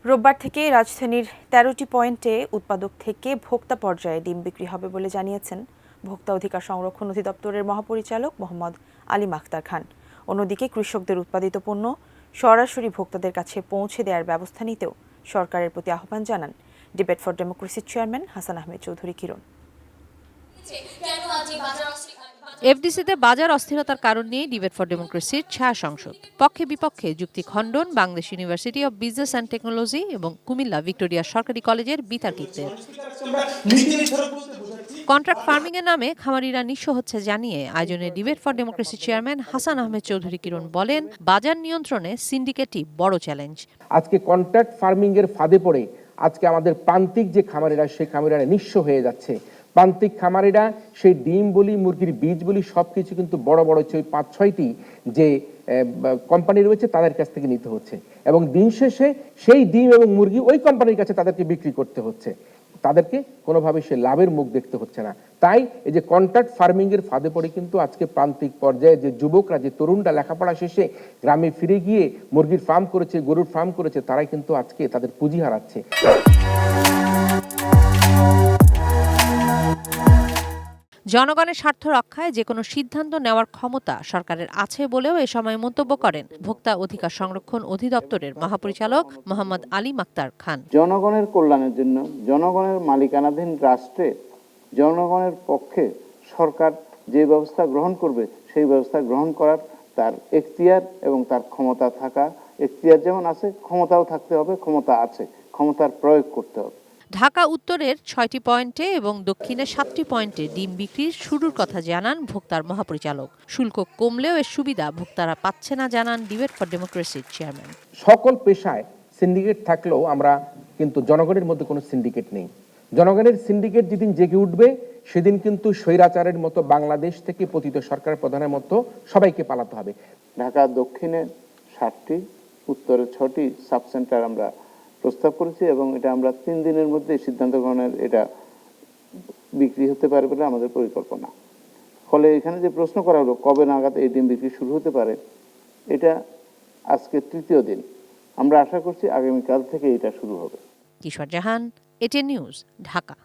রোববার থেকে রাজধানীর ১৩টি পয়েন্টে উৎপাদক থেকে ভোক্তা পর্যায়ে ডিম বিক্রি হবে বলে জানিয়েছেন ভোক্তা অধিকার সংরক্ষণ অধিদপ্তরের মহাপরিচালক মোহাম্মদ আলী মাখতার খান। অন্যদিকে কৃষকদের উৎপাদিত পণ্য সরাসরি ভোক্তাদের কাছে পৌঁছে দেওয়ার ব্যবস্থা নিতেও সরকারের প্রতি আহ্বান জানান ডিবেট ফর ডেমোক্রেসির চেয়ারম্যান হাসান আহমেদ চৌধুরী কিরণ। এফডিসিতে বাজার অস্থিরতার কারণ নিয়ে ডিবেট ফর ডেমোক্রেসির ছায়া সংসদ পক্ষে বিপক্ষে যুক্তি খণ্ডন Bangladesh university of business and technology এবং কুমিল্লা ভিক্টোরিয়া সরকারি কলেজের বিতর্কিতদের। কন্ট্রাক্ট ফার্মিং এর নামে খামারিরা নিঃস্ব হচ্ছে জানিয়ে আয়োজনে debate for democracy chairman Hasan Ahmed Chowdhury Kiron বলেন, বাজার নিয়ন্ত্রণে সিন্ডিকেটই বড় চ্যালেঞ্জ। আজকে কন্ট্রাক্ট ফার্মিং এর ফাঁদে পড়ে আজকে আমাদের প্রান্তিক যে খামারিরা সেই খামারিরা নিঃস্ব হয়ে যাচ্ছে। প্রান্তিক খামারিরা সেই ডিম বলি মুরগির বীজ বলি সবকিছু কিন্তু বড় বড় ৫-৬টি যে কোম্পানি রয়েছে তাদের কাছ থেকে নিতে হচ্ছে এবং দিন শেষে সেই ডিম এবং মুরগি ওই কোম্পানির কাছে তাদেরকে বিক্রি করতে হচ্ছে। তাদেরকে কোনোভাবে সে লাভের মুখ দেখতে হচ্ছে না। তাই এই যে কন্ট্রাক্ট ফার্মিং এর ফাঁদে পড়ে কিন্তু আজকে প্রান্তিক পর্যায়ে যে যুবকরা যে তরুণরা লেখাপড়া শেষে গ্রামে ফিরে গিয়ে মুরগির ফার্ম করেছে, গরুর ফার্ম করেছে, তারাই কিন্তু আজকে তাদের পুঁজি হারাচ্ছে। জনগণের স্বার্থ রক্ষায় যে কোনো সিদ্ধান্ত নেওয়ার ক্ষমতা সরকারের আছে বলেও এ সময় মন্তব্য করেন ভোক্তা অধিকার সংরক্ষণ অধিদপ্তরের মহাপরিচালক মোহাম্মদ আলী মাখতার খান। জনগণের কল্যাণের জন্য জনগণের মালিকানাধীন রাষ্ট্রে জনগণের পক্ষে সরকার যে ব্যবস্থা গ্রহণ করবে সেই ব্যবস্থা গ্রহণ করার তার এখতিয়ার এবং তার ক্ষমতা থাকা, এখতিয়ার যেমন আছে ক্ষমতাও থাকতে হবে, ক্ষমতা আছে, ক্ষমতার প্রয়োগ করতে হবে। ঢাকা উত্তরের ৬টি পয়েন্টে এবং দক্ষিণের ৭টি পয়েন্টে ডিম বিক্রির শুরুর কথা জানান ভোক্তার মহাপরিচালক। শুল্ক কমলেও এর সুবিধা ভোক্তারা পাচ্ছে না জানান ডিবেট ফর ডেমোক্রেসির চেয়ারম্যান। সকল পেশায় সিন্ডিকেট থাকলেও আমরা কিন্তু জনগণের মধ্যে কোনো সিন্ডিকেট নেই। জনগণের সিন্ডিকেট যেদিন জেগে উঠবে সেদিন কিন্তু স্বৈরাচারের মতো বাংলাদেশ থেকে পতিত সরকার প্রধানের মতো সবাইকে পালাতে হবে। ঢাকা দক্ষিণে 7টি, উত্তরে 6টি সাব সেন্টার আমরা প্রস্তাব করেছি এবং এটা আমরা 3 দিনের মধ্যে সিদ্ধান্ত গ্রহণের এটা বিক্রি হতে পারে বলে আমাদের পরিকল্পনা। ফলে এখানে যে প্রশ্ন করা হলো কবে নাগাদ এই ডিম বিক্রি শুরু হতে পারে, এটা আজকে 3য় দিন। আমরা আশা করছি আগামীকাল থেকে এটা শুরু হবে। কিশোর জাহান, এটিএন নিউজ, ঢাকা।